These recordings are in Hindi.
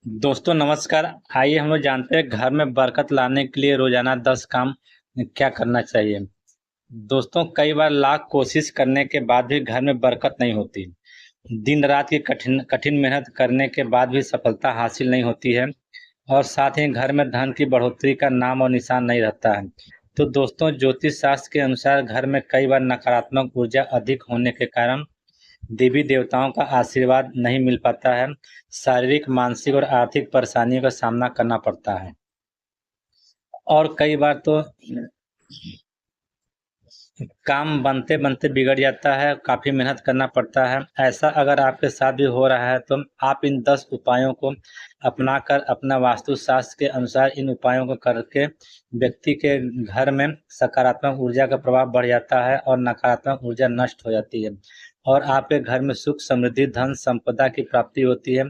दोस्तों नमस्कार। आइए हम लोग जानते हैं घर में बरकत लाने के लिए रोजाना 10 काम क्या करना चाहिए। दोस्तों कई बार लाख कोशिश करने के बाद भी घर में बरकत नहीं होती। दिन रात की कठिन कठिन मेहनत करने के बाद भी सफलता हासिल नहीं होती है और साथ ही घर में धन की बढ़ोतरी का नाम और निशान नहीं रहता है। तो दोस्तों ज्योतिष शास्त्र के अनुसार घर में कई बार नकारात्मक ऊर्जा अधिक होने के कारण देवी देवताओं का आशीर्वाद नहीं मिल पाता है। शारीरिक, मानसिक और आर्थिक परेशानियों का सामना करना पड़ता है और कई बार तो काम बनते बनते बिगड़ जाता है, काफ़ी मेहनत करना पड़ता है। ऐसा अगर आपके साथ भी हो रहा है तो आप इन 10 उपायों को अपनाकर अपना वास्तुशास्त्र के अनुसार इन उपायों को करके व्यक्ति के घर में सकारात्मक ऊर्जा का प्रभाव बढ़ जाता है और नकारात्मक ऊर्जा नष्ट हो जाती है और आपके घर में सुख, समृद्धि, धन, संपदा की प्राप्ति होती है।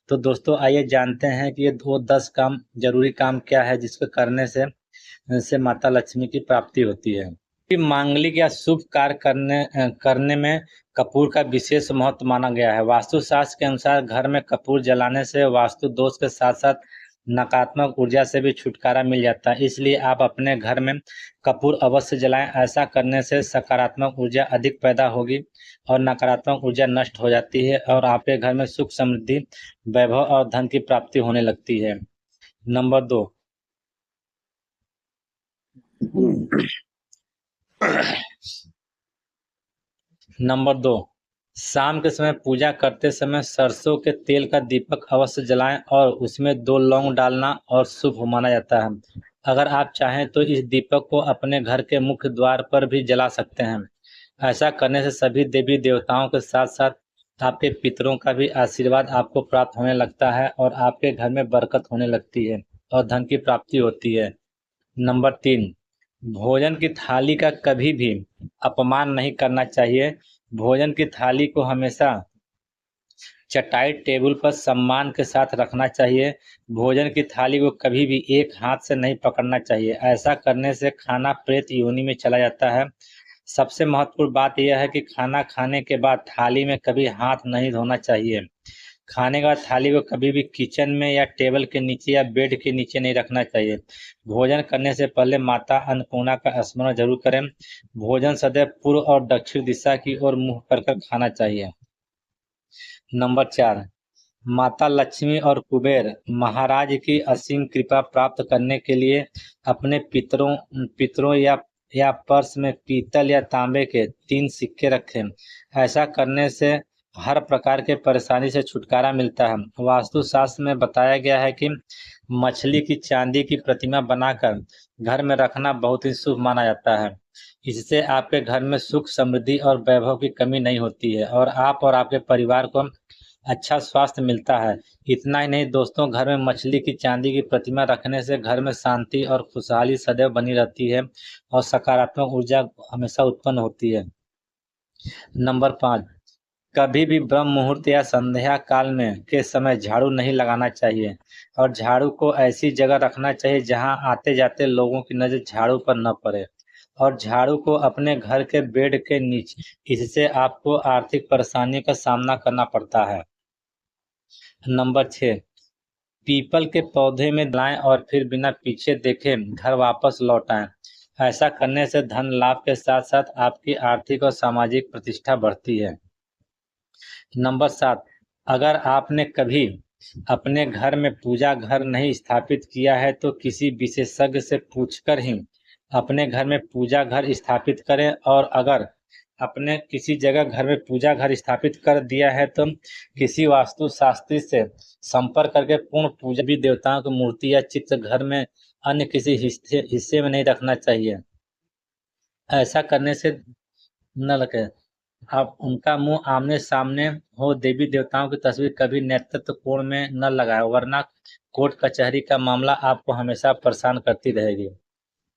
तो दोस्तों आइए जानते हैं कि ये वो 10 काम, ज़रूरी काम क्या है जिसको करने से माता लक्ष्मी की प्राप्ति होती है। कि मांगलिक या शुभ कार्य करने में कपूर का विशेष महत्व माना गया है। वास्तुशास्त्र के अनुसार घर में कपूर जलाने से वास्तु दोष के साथ साथ नकारात्मक ऊर्जा से भी छुटकारा मिल जाता है। इसलिए आप अपने घर में कपूर अवश्य जलाएं। ऐसा करने से सकारात्मक ऊर्जा अधिक पैदा होगी और नकारात्मक ऊर्जा नष्ट हो जाती है और आपके घर में सुख, समृद्धि, वैभव और धन की प्राप्ति होने लगती है। नंबर 2। नंबर 2, शाम के समय पूजा करते समय सरसों के तेल का दीपक अवश्य जलाएं और उसमें 2 लौंग डालना और शुभ माना जाता है। अगर आप चाहें तो इस दीपक को अपने घर के मुख्य द्वार पर भी जला सकते हैं। ऐसा करने से सभी देवी देवताओं के साथ साथ आपके पितरों का भी आशीर्वाद आपको प्राप्त होने लगता है और आपके घर में बरकत होने लगती है और धन की प्राप्ति होती है। नंबर 3, भोजन की थाली का कभी भी अपमान नहीं करना चाहिए। भोजन की थाली को हमेशा चटाई टेबल पर सम्मान के साथ रखना चाहिए। भोजन की थाली को कभी भी एक हाथ से नहीं पकड़ना चाहिए। ऐसा करने से खाना प्रेत योनि में चला जाता है। सबसे महत्वपूर्ण बात यह है कि खाना खाने के बाद थाली में कभी हाथ नहीं धोना चाहिए। खाने के बाद थाली को कभी भी किचन में या टेबल के नीचे या बेड के नीचे नहीं रखना चाहिए। भोजन करने से पहले माता अन्नपूर्णा का स्मरण जरूर करें। भोजन सदैव पूर्व और दक्षिण दिशा की ओर मुंह कर खाना चाहिए। नंबर 4, माता लक्ष्मी और कुबेर महाराज की असीम कृपा प्राप्त करने के लिए अपने पितरों पितरों या पर्स में पीतल या तांबे के 3 सिक्के रखें। ऐसा करने से हर प्रकार के परेशानी से छुटकारा मिलता है। वास्तुशास्त्र में बताया गया है कि मछली की चांदी की प्रतिमा बनाकर घर में रखना बहुत ही शुभ माना जाता है। इससे आपके घर में सुख, समृद्धि और वैभव की कमी नहीं होती है और आप और आपके परिवार को अच्छा स्वास्थ्य मिलता है। इतना ही नहीं दोस्तों, घर में मछली की चांदी की प्रतिमा रखने से घर में शांति और खुशहाली सदैव बनी रहती है और सकारात्मक ऊर्जा हमेशा उत्पन्न होती है। नंबर 5, कभी भी ब्रह्म मुहूर्त या संध्या काल में के समय झाड़ू नहीं लगाना चाहिए और झाड़ू को ऐसी जगह रखना चाहिए जहां आते जाते लोगों की नज़र झाड़ू पर न पड़े और झाड़ू को अपने घर के बेड के नीचे। इससे आपको आर्थिक परेशानियों का सामना करना पड़ता है। नंबर 6, पीपल के पौधे में लाएं और फिर बिना पीछे देखे घर वापस लौट आएं। ऐसा करने से धन लाभ के साथ साथ आपकी आर्थिक और सामाजिक प्रतिष्ठा बढ़ती है। नंबर 7, अगर आपने कभी अपने घर में पूजा घर नहीं स्थापित किया है तो किसी विशेषज्ञ से पूछकर ही अपने घर में पूजा घर स्थापित करें और अगर अपने किसी जगह घर में पूजा घर स्थापित कर दिया है तो किसी वास्तु शास्त्री से संपर्क करके पूर्ण पूजा भी देवताओं की मूर्ति या चित्र घर में अन्य किसी हिस्से में नहीं रखना चाहिए। ऐसा करने से न लगे आप उनका मुंह आमने सामने हो। देवी देवताओं की तस्वीर कभी नेतृत्व कोण में न लगाए वरना कोर्ट कचहरी का मामला आपको हमेशा परेशान करती रहेगी।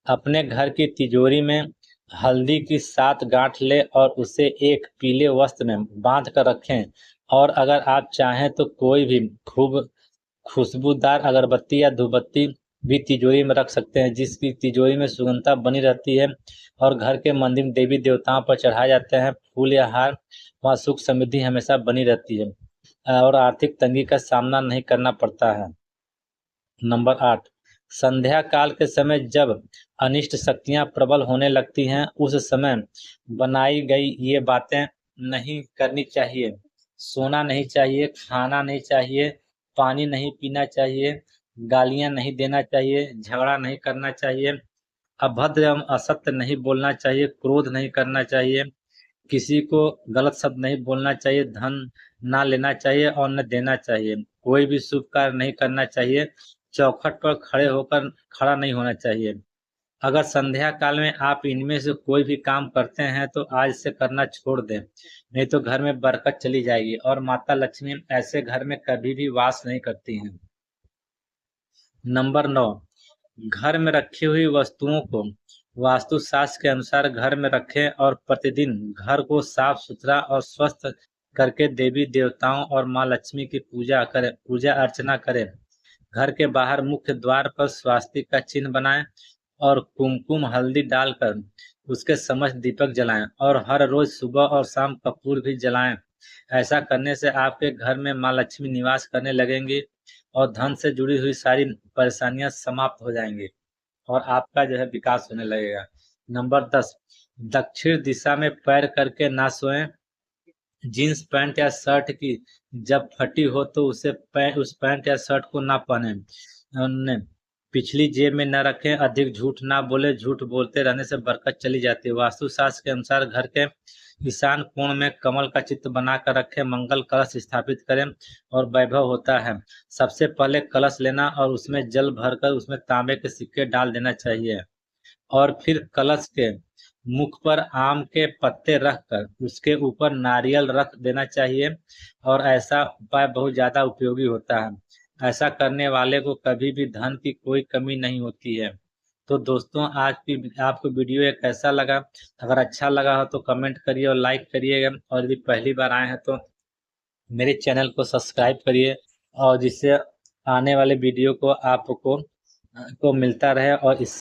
अपने घर की तिजोरी में हल्दी की 7 गांठ ले और उसे एक पीले वस्त्र में बांध कर रखें और अगर आप चाहें तो कोई भी खूब खुशबूदार अगरबत्ती या धूपबत्ती भी तिजोरी में रख सकते हैं जिसकी तिजोरी में सुगंधता बनी रहती है और घर के मंदिर देवी देवताओं पर चढ़ाए जाते हैं फूल या हार। वहाँ सुख समृद्धि हमेशा बनी रहती है। और आर्थिक तंगी का सामना नहीं करना पड़ता है। नंबर 8, संध्या काल के समय जब अनिष्ट शक्तियां प्रबल होने लगती हैं, उस समय बनाई गई ये बातें नहीं करनी चाहिए। सोना नहीं चाहिए, खाना नहीं चाहिए, पानी नहीं पीना चाहिए, गालियां नहीं देना चाहिए, झगड़ा नहीं करना चाहिए, अभद्र एवं असत्य नहीं बोलना चाहिए, क्रोध नहीं करना चाहिए, किसी को गलत शब्द नहीं बोलना चाहिए, धन ना लेना चाहिए और न देना चाहिए, कोई भी शुभ कार्य नहीं करना चाहिए, चौखट पर खड़ा नहीं होना चाहिए। अगर संध्या काल में आप इनमें से कोई भी काम करते हैं तो आज से करना छोड़ दें, नहीं तो घर में बरकत चली जाएगी और माता लक्ष्मी ऐसे घर में कभी भी वास नहीं करती हैं। नंबर 9, घर में रखी हुई वस्तुओं को वास्तुशास्त्र के अनुसार घर में रखें और प्रतिदिन घर को साफ सुथरा और स्वस्थ करके देवी देवताओं और माँ लक्ष्मी की पूजा अर्चना करें। घर के बाहर मुख्य द्वार पर स्वास्तिक का चिन्ह बनाएं और कुमकुम हल्दी डालकर उसके समक्ष दीपक जलाएं और हर रोज सुबह और शाम कपूर भी जलाएं। ऐसा करने से आपके घर में माँ लक्ष्मी निवास करने लगेंगी और धन से जुड़ी हुई सारी परेशानियां समाप्त हो जाएंगी और आपका जो है विकास होने लगेगा। नंबर 10, दक्षिण दिशा में पैर करके ना सोएं। जींस पैंट या शर्ट की जब फटी हो तो उस पैंट या शर्ट को ना पहने, उन्हें पिछली जेब में न रखें। अधिक झूठ ना बोले, झूठ बोलते रहने से बरकत चली जाती है। वास्तुशास्त्र के अनुसार घर के ईशान कोण में कमल का चित्र बनाकर रखें, मंगल कलश स्थापित करें और वैभव होता है। सबसे पहले कलश लेना और उसमें जल भरकर उसमें तांबे के सिक्के डाल देना चाहिए और फिर कलश के मुख पर आम के पत्ते रखकर उसके ऊपर नारियल रख देना चाहिए और ऐसा उपाय बहुत ज्यादा उपयोगी होता है। ऐसा करने वाले को कभी भी धन की कोई कमी नहीं होती है। तो दोस्तों, आज की आपको वीडियो ये कैसा लगा? अगर अच्छा लगा हो तो कमेंट करिए और लाइक करिएगा और यदि पहली बार आए हैं तो मेरे चैनल को सब्सक्राइब करिए और जिससे आने वाले वीडियो को आपको को मिलता रहे और इस